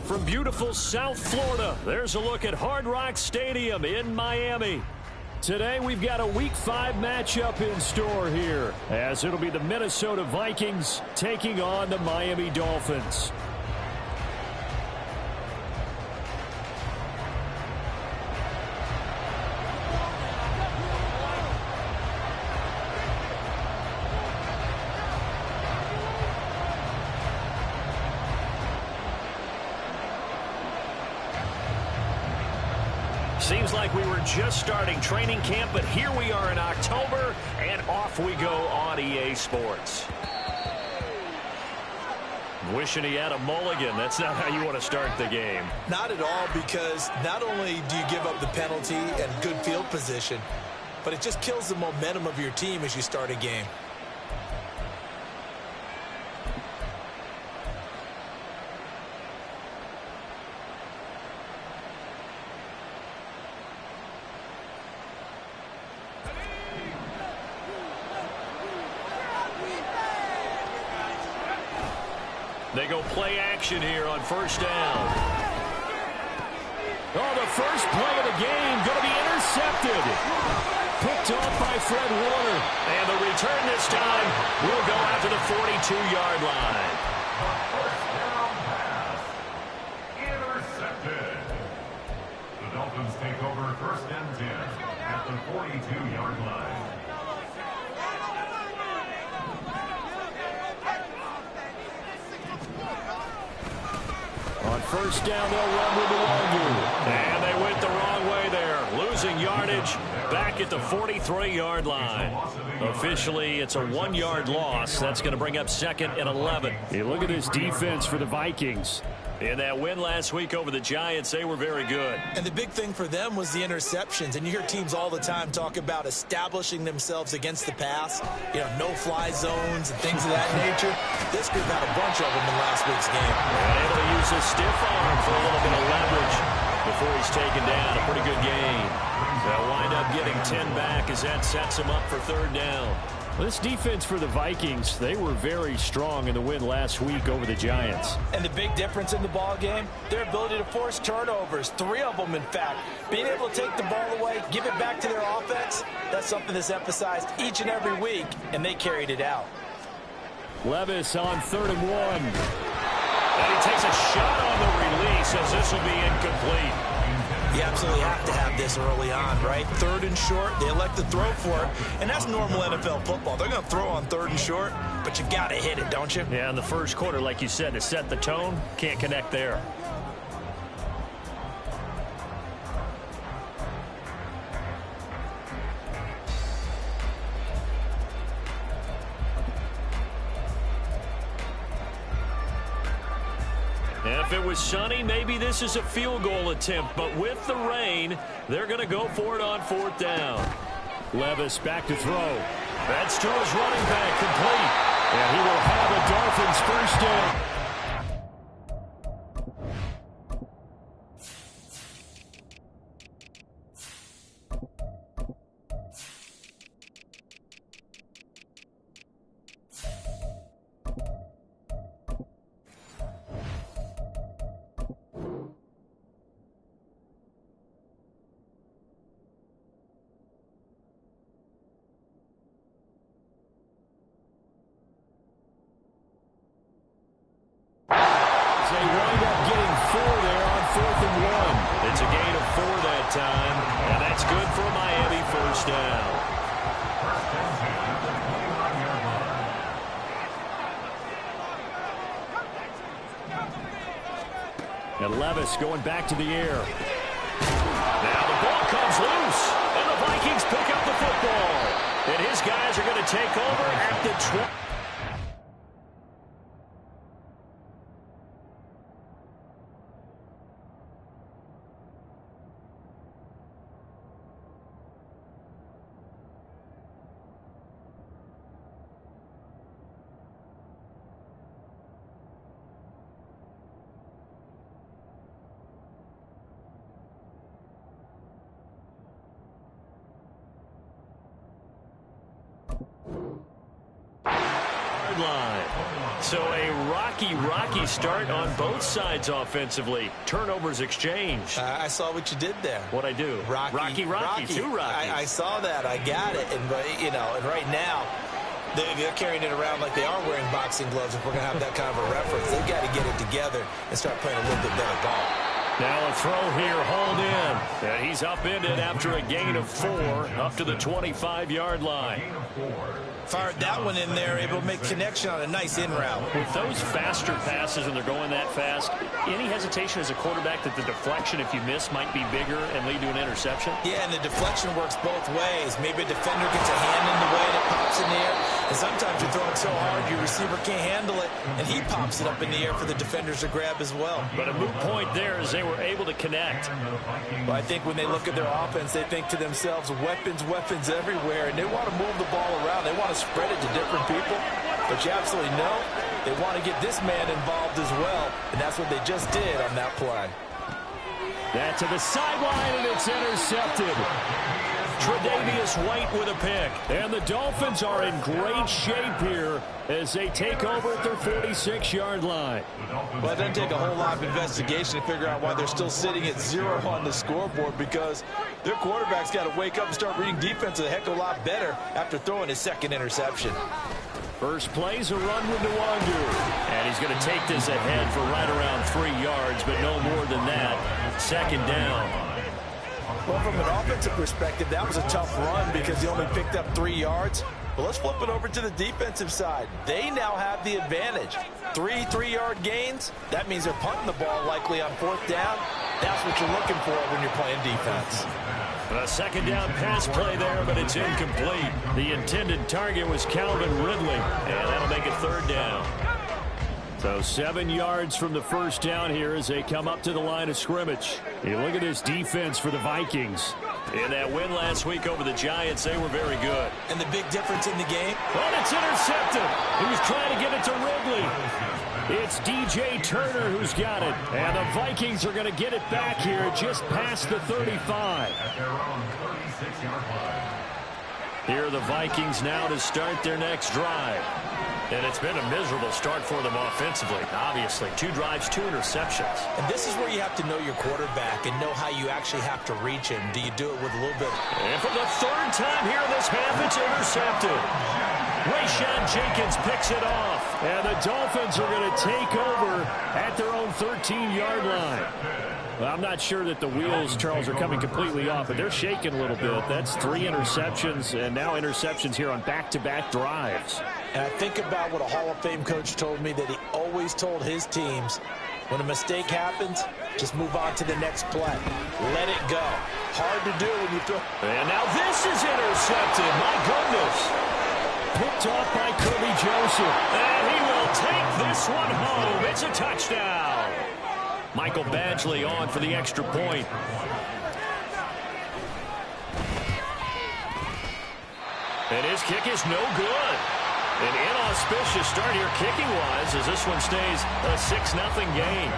From beautiful South Florida, there's a look at Hard Rock Stadium in Miami. Today, we've got a Week 5 matchup in store here, as it'll be the Minnesota Vikings taking on the Miami Dolphins. Seems like we were just starting training camp, but here we are in October, and off we go on EA Sports. Wishing he had a mulligan. That's not how you want to start the game. Not at all, because not only do you give up the penalty and good field position, but it just kills the momentum of your team as you start a game. They go play action here on first down. Oh, the first play of the game going to be intercepted. Picked off by Fred Warner. And the return this time will go out to the 42-yard line. First down pass. Intercepted. The Dolphins take over first and 10 at the 42-yard line. On first down, they'll run with the Longu. And they went the wrong way there. Losing yardage back at the 43-yard line. Officially, it's a 1-yard loss. That's going to bring up second and 11. Hey, look at this defense for the Vikings. In that win last week over the Giants, they were very good. And the big thing for them was the interceptions. And you hear teams all the time talk about establishing themselves against the pass. You know, no-fly zones and things of that nature. This group had a bunch of them in last week's game. And able to use his stiff arm for a little bit of leverage before he's taken down. A pretty good gain. They'll wind up getting 10 back as that sets him up for third down. This defense for the Vikings, they were very strong in the win last week over the Giants. And the big difference in the ball game, their ability to force turnovers, 3 of them in fact. Being able to take the ball away, give it back to their offense, that's something that's emphasized each and every week, and they carried it out. Levis on 3rd and 1. And he takes a shot on the release as this will be incomplete. You absolutely have to have this early on, right? 3rd and short, they elect to throw for it, and that's normal NFL football. They're going to throw on 3rd and short, but you got to hit it, don't you? Yeah, in the first quarter, like you said, to set the tone, can't connect there. If it was sunny, maybe this is a field goal attempt, but with the rain, they're going to go for it on 4th down. Levis back to throw. That's to his running back, complete. And he will have a Dolphins first down. They wind up getting 4 there on 4th and 1. It's a gain of 4 that time, and that's good for a Miami first down. And Levis going back to the air. Now the ball comes loose, and the Vikings pick up the football. And his guys are going to take over at the 20. Line. So a rocky start on both sides offensively. Turnovers exchanged. I saw what you did there. What'd I do? Rocky. Two Rockies. I saw that. I got it. And right now, they're carrying it around like they are wearing boxing gloves. If we're going to have that kind of a reference, they've got to get it together and start playing a little bit better ball. Now a throw here, hold in. And he's upended after a gain of 4 up to the 25-yard line. Fired that one in there, able to make connection on a nice in route. With those faster passes and they're going that fast, any hesitation as a quarterback that the deflection, if you miss, might be bigger and lead to an interception? Yeah, and the deflection works both ways. Maybe a defender gets a hand in the way and it pops in the air. And sometimes you're throwing so hard your receiver can't handle it, and he pops it up in the air for the defenders to grab as well. But a moot point there is they were able to connect. Well, I think when they look at their offense, they think to themselves, weapons everywhere, and they want to move the ball around. They want to spread it to different people, but you absolutely know they want to get this man involved as well, and that's what they just did on that play. That to the sideline, and it's intercepted. Tre'Davious White with a pick. And the Dolphins are in great shape here as they take over at their 46-yard line. Well, it doesn't take a whole lot of investigation to figure out why they're still sitting at 0 on the scoreboard, because their quarterback's got to wake up and start reading defense a heck of a lot better after throwing his second interception. First play's a run with Nwangu. And he's going to take this ahead for right around 3 yards, but no more than that. Second down. Well, from an offensive perspective, that was a tough run because he only picked up 3 yards. But let's flip it over to the defensive side. They now have the advantage. 3 3-yard gains. That means they're punting the ball likely on 4th down. That's what you're looking for when you're playing defense. A second down pass play there, but it's incomplete. The intended target was Calvin Ridley, and that'll make it 3rd down. So 7 yards from the first down here as they come up to the line of scrimmage. You look at this defense for the Vikings. In that win last week over the Giants, they were very good. And the big difference in the game? And it's intercepted. He was trying to get it to Ridley. It's DJ Turner who's got it. And the Vikings are going to get it back here just past the 35. Here are the Vikings now to start their next drive. And it's been a miserable start for them offensively. Obviously, 2 drives, 2 interceptions. And this is where you have to know your quarterback and know how you actually have to reach him. Do you do it with a little bit? And for the 3rd time here in this half, it's intercepted. Rayshawn Jenkins picks it off. And the Dolphins are going to take over at their own 13-yard line. Well, I'm not sure that the wheels, Charles, are coming completely off, but they're shaking a little bit. That's 3 interceptions, and now interceptions here on back-to-back drives. And I think about what a Hall of Fame coach told me, that he always told his teams, when a mistake happens, just move on to the next play. Let it go. Hard to do when you throw. And now this is intercepted. My goodness. Picked off by Kirby Joseph. And he will take this one home. It's a touchdown. Michael Badgley on for the extra point. And his kick is no good. An inauspicious start here kicking-wise as this one stays a 6-0 game.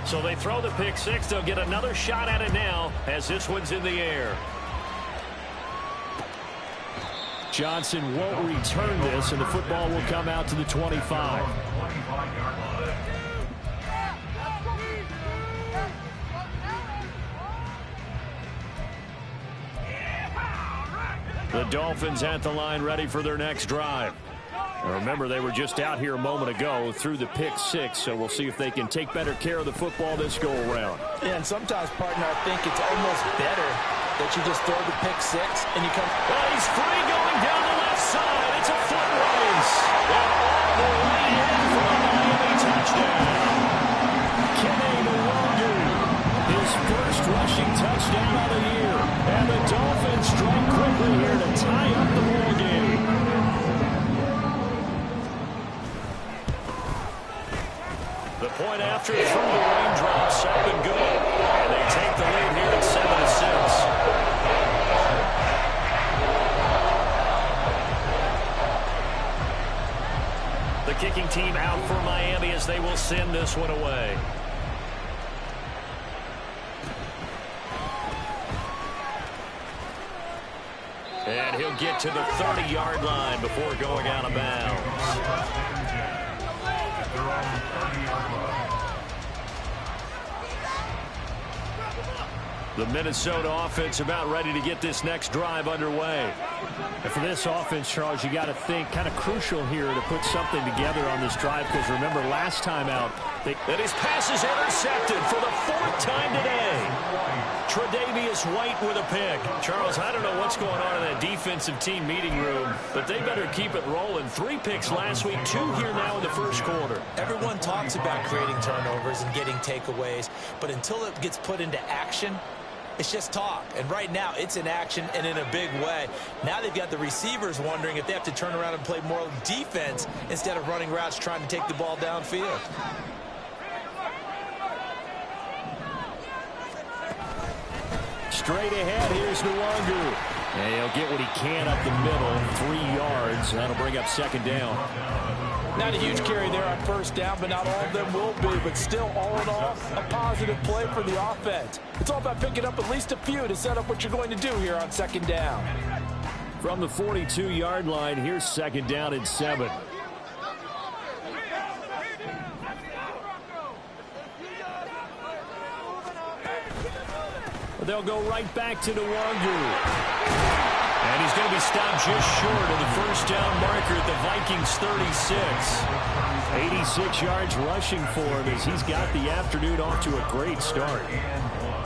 So they throw the pick 6. They'll get another shot at it now as this one's in the air. Johnson won't return this, and the football will come out to the 25. The Dolphins at the line ready for their next drive. Now remember, they were just out here a moment ago through the pick 6, so we'll see if they can take better care of the football this go-around. Yeah, and sometimes, partner, I think it's almost better that you just throw the pick 6 and you come. Well, he's free going down the left side. It's a foot race. And all the way in for a Miami touchdown. Kenny Nwangu, his first rushing touchdown of the year. And the Dolphins strike quickly here to tie up the ball game. The point after through the raindrops, up and good. And they take the lead here at 7-6. The kicking team out for Miami as they will send this one away. And he'll get to the 30-yard line before going out of bounds. The Minnesota offense about ready to get this next drive underway. And for this offense, Charles, you got to think kind of crucial here to put something together on this drive, because remember last time out, and his pass is intercepted for the 4th time today. Tre'Davious White with a pick. Charles, I don't know what's going on in that defensive team meeting room, but they better keep it rolling. 3 picks last week, 2 here now in the first quarter. Everyone talks about creating turnovers and getting takeaways, but until it gets put into action, it's just talk. And right now, it's in action and in a big way. Now they've got the receivers wondering if they have to turn around and play more defense instead of running routes trying to take the ball downfield. Straight ahead, here's Nwangu. And he'll get what he can up the middle, 3 yards. That'll bring up 2nd down. Not a huge carry there on 1st down, but not all of them will be. But still, all in all, a positive play for the offense. It's all about picking up at least a few to set up what you're going to do here on 2nd down. From the 42-yard line, here's 2nd down and 7. They'll go right back to Nwangu. And he's going to be stopped just short of the 1st down marker at the Vikings 36. 86 yards rushing for him as he's got the afternoon off to a great start.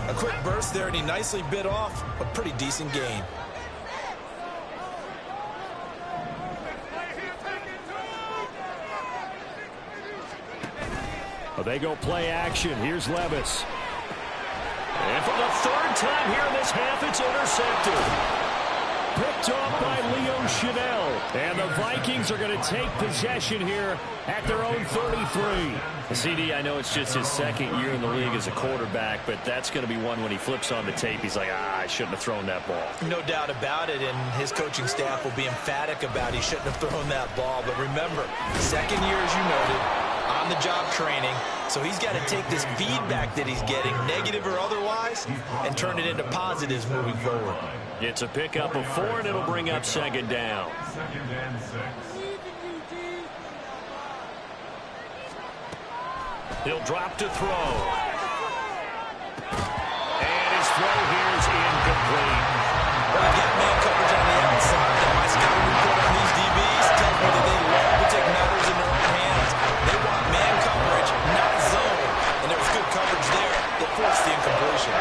A quick burst there, and he nicely bit off a pretty decent gain. Well, they go play action. Here's Levis. And for the 3rd time here in this half, it's intercepted. Picked off by Leo Chanel. And the Vikings are going to take possession here at their own 33. CD, I know it's just his 2nd year in the league as a quarterback, but that's going to be one when he flips on the tape. He's like, I shouldn't have thrown that ball. No doubt about it, and his coaching staff will be emphatic about he shouldn't have thrown that ball. But remember, 2nd year, as you noted, on-the-job training. So he's got to take this feedback that he's getting, negative or otherwise, and turn it into positives moving forward. It's a pickup of 4, and it'll bring up 2nd down. 2nd and 6. He'll drop to throw. And his throw here is incomplete. Well, you got man coverage on the outside. And my scouting report on these DBs tells me that they love to take matters in their own hands. They want man coverage, not zone. And there was good coverage there that forced the incompletion.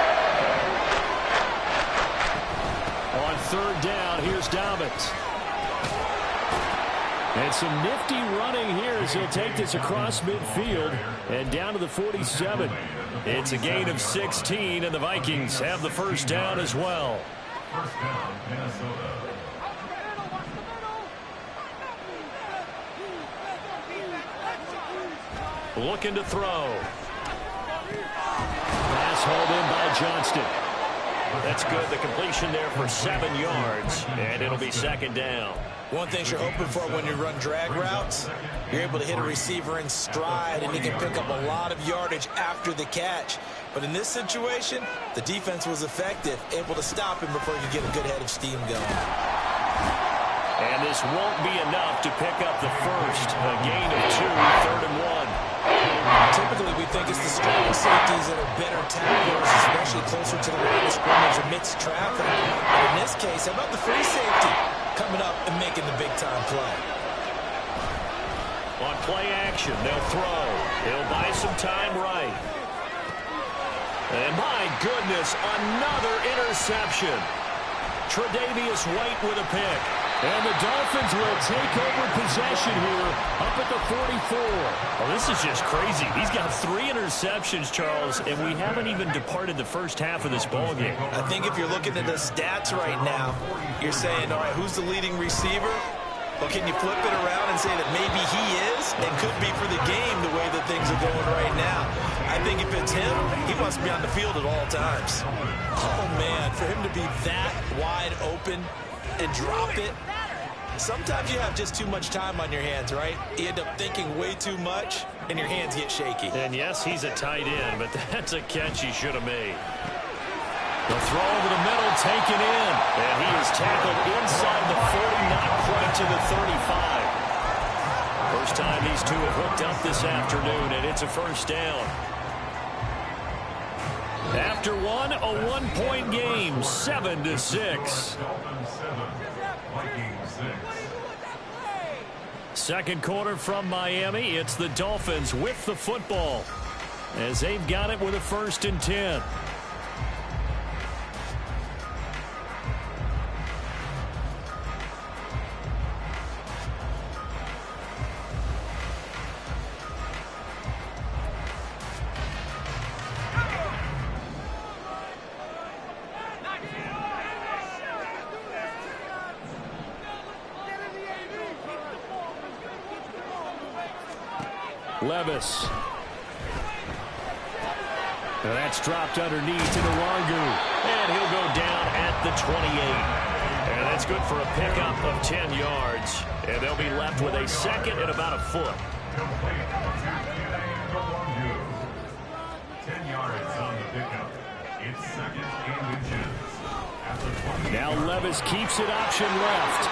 On 3rd down, here's Dobbins. And some nifty running here as he'll take this across midfield and down to the 47. It's a gain of 16, and the Vikings have the 1st down as well. 1st down, Minnesota. Looking to throw. Pass hauled in by Johnston. That's good. The completion there for 7 yards, and it'll be 2nd down. One thing you're hoping for when you run drag routes, you're able to hit a receiver in stride, and he can pick up a lot of yardage after the catch. But in this situation, the defense was effective, able to stop him before he could get a good head of steam going. And this won't be enough to pick up the 1st. A gain of 2, 3rd and 1. Typically, we think it's the strong safeties that are better tacklers, especially closer to the line of scrimmage amidst traffic. But in this case, how about the free safety coming up and making the big-time play? On play action, they'll throw. He'll buy some time right. And my goodness, another interception. Tre'Davious White with a pick. And the Dolphins will take over possession here up at the 44. Well, this is just crazy. He's got 3 interceptions, Charles, and we haven't even departed the first half of this ballgame. I think if you're looking at the stats right now, you're saying, all right, who's the leading receiver? Well, can you flip it around and say that maybe he is and could be for the game the way that things are going right now? I think if it's him, he must be on the field at all times. Oh, man, for him to be that wide open and drop it. Sometimes you have just too much time on your hands, right? You end up thinking way too much, and your hands get shaky. And yes, he's a tight end, but that's a catch he should have made. The throw over the middle, taken in. And he is tackled inside the 40, not quite to the 35. First time these two have hooked up this afternoon, and it's a first down. After one, a one-point game, 7-6. Dolphins 7, Vikings 6. Second quarter from Miami. It's the Dolphins with the football as they've got it with a 1st and 10. Levis. And that's dropped underneath to Nwangu. And he'll go down at the 28. And that's good for a pickup of 10 yards. And they'll be left with a second and about a foot. Complete to TBA Nwangu. 10 yards on the pickup. It's 2nd and inches. At the 20. Now Levis keeps it option left.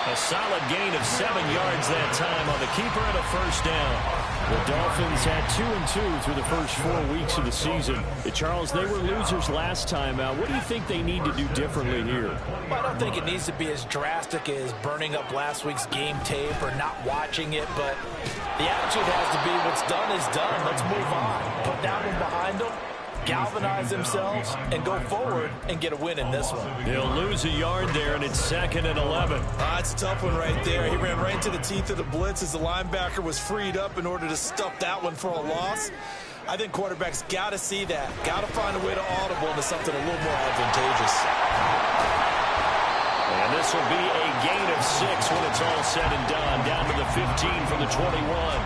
A solid gain of 7 yards that time on the keeper and a first down. The Dolphins had 2-2 through the first 4 weeks of the season. Charles, they were losers last time out. What do you think they need to do differently here? Well, I don't think it needs to be as drastic as burning up last week's game tape or not watching it, but the attitude has to be what's done is done. Let's move on. Put that one behind them, galvanize themselves, and go forward and get a win in this one. They'll lose a yard there, and it's 2nd and 11. It's a tough one right there. He ran right into the teeth of the blitz as the linebacker was freed up in order to stuff that one for a loss. I think quarterbacks got to see that. Got to find a way to audible into something a little more advantageous. And this will be a gain of 6 when it's all said and done. Down to the 15 from the 21.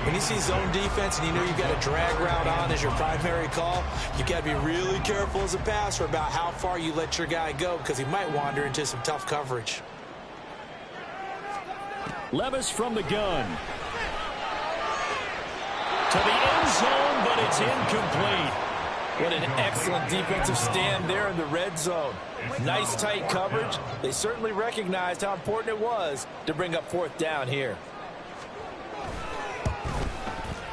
When you see zone defense and you know you've got a drag route on as your primary call, you've got to be really careful as a passer about how far you let your guy go because he might wander into some tough coverage. Levis from the gun. To the end zone, but it's incomplete. What an excellent defensive stand there in the red zone. Nice tight coverage. They certainly recognized how important it was to bring up 4th down here.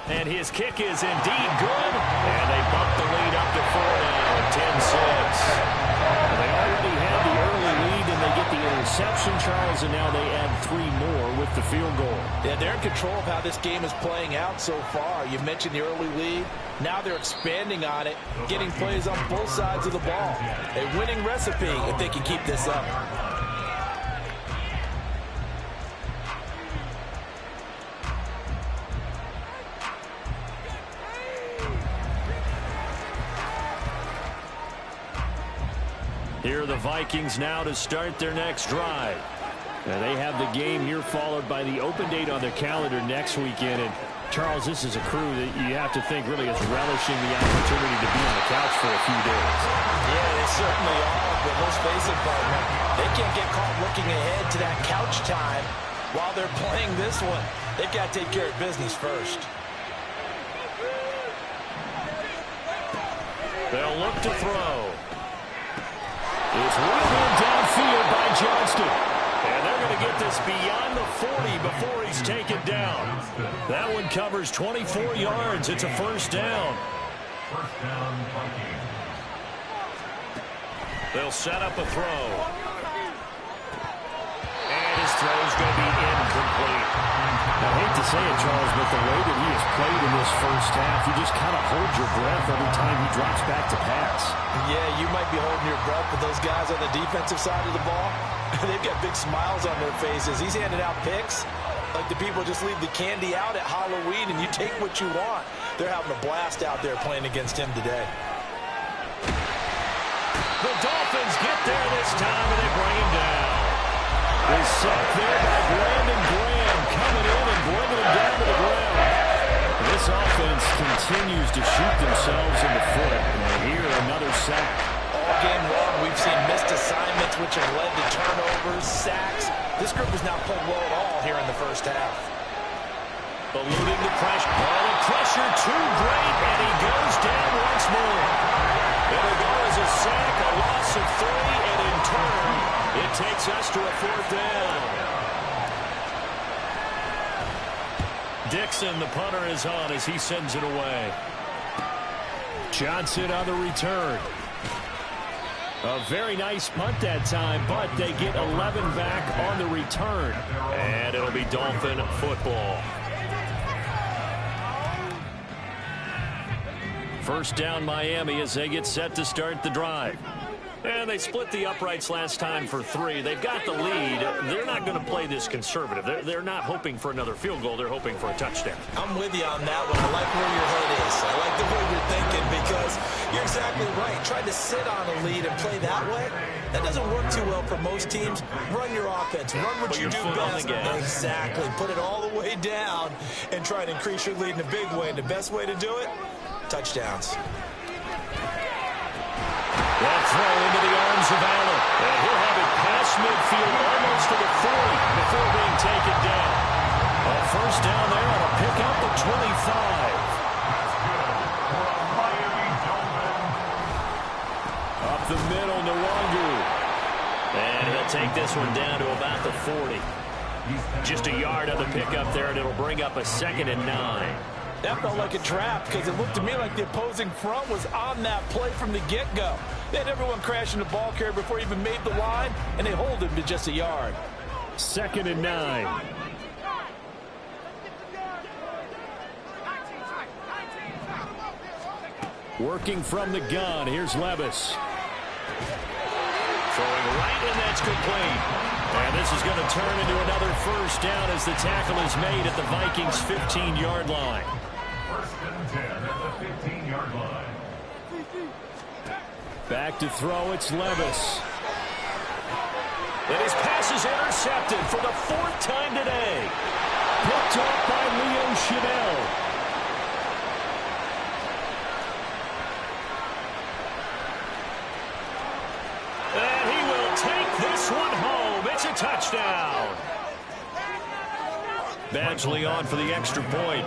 And his kick is indeed good. And they bump the lead up to 4 now, 10-6. They already had the early lead, and they get the interception, Charles, and now they add 3 more with the field goal. Yeah, they're in control of how this game is playing out so far. You mentioned the early lead. Now they're expanding on it, getting plays on both sides of the ball. A winning recipe if they can keep this up. Here are the Vikings now to start their next drive. Now they have the game here followed by the open date on their calendar next weekend. And Charles, this is a crew that you have to think really is relishing the opportunity to be on the couch for a few days. Yeah, they certainly are, but let's face it, partner, they can't get caught looking ahead to that couch time while they're playing this one. They've got to take care of business first. They'll look to throw. It's whipped downfield by Johnston. And they're going to get this beyond the 40 before he's taken down. That one covers 24 yards. It's a first down. First down, Vikings. They'll set up a throw. And his throw's going to be incomplete. I hate to say it, Charles, but the way that he has played in this first half, you just kind of hold your breath every time he drops back to pass. Yeah, you might be holding your breath, but those guys on the defensive side of the ball, they've got big smiles on their faces. He's handing out picks like the people just leave the candy out at Halloween and you take what you want. They're having a blast out there playing against him today. The Dolphins get there this time and they bring him down. They sacked there by Brandon Graham coming in and bringing him down to the ground. This offense continues to shoot themselves in the foot. And here, another sack. All game long, we've seen missed assignments which have led to turnovers, sacks. This group has not played well at all here in the first half. Eluding the pressure. Oh, the pressure too great, and he goes down once more. has a sack, a loss of 3, and in turn, it takes us to a 4th down. Dixon, the punter, is on as he sends it away. Johnson on the return. A very nice punt that time, but they get 11 back on the return. And it'll be Dolphin football. First down Miami as they get set to start the drive. And they split the uprights last time for 3. They've got the lead. They're not going to play this conservative. They're not hoping for another field goal. They're hoping for a touchdown. I'm with you on that one. I like where your head is. I like the way you're thinking because you're exactly right. Trying to sit on a lead and play that way, that doesn't work too well for most teams. Run your offense. Run what you do best. Exactly. Put it all the way down and try to increase your lead in a big way. And the best way to do it, touchdowns. That throw into the arms of Allen. And he'll have it past midfield almost to the 40 before being taken down. A first down there on a pick up the 25. Up the middle, Nwangu. And he'll take this one down to about the 40. Just a yard on the pickup there, and it'll bring up a 2nd and 9. That felt like a trap because it looked to me like the opposing front was on that play from the get-go. They had everyone crashing the ball carrier before he even made the line, and they hold him to just a yard. 2nd and 9. Working from the gun. Here's Levis. Throwing right, and that's complete. And this is going to turn into another first down as the tackle is made at the Vikings' 15-yard line. 1st and 10 at the 15-yard line. Back to throw, it's Levis. And his pass is intercepted for the 4th time today. Picked off by Leo Chanel. And he will take this one home. It's a touchdown. Badgley on for the extra point.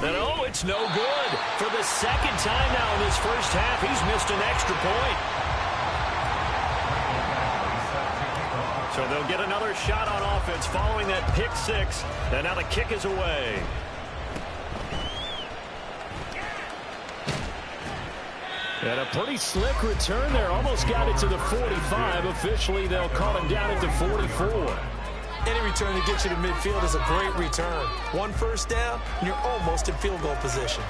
And oh, it's no good. For the 2nd time now in this first half, he's missed an extra point. So they'll get another shot on offense following that pick 6. And now the kick is away. And a pretty slick return there. Almost got it to the 45. Officially, they'll call him down at the 44. Any return that gets you to midfield is a great return. 1 first down, and you're almost in field goal position.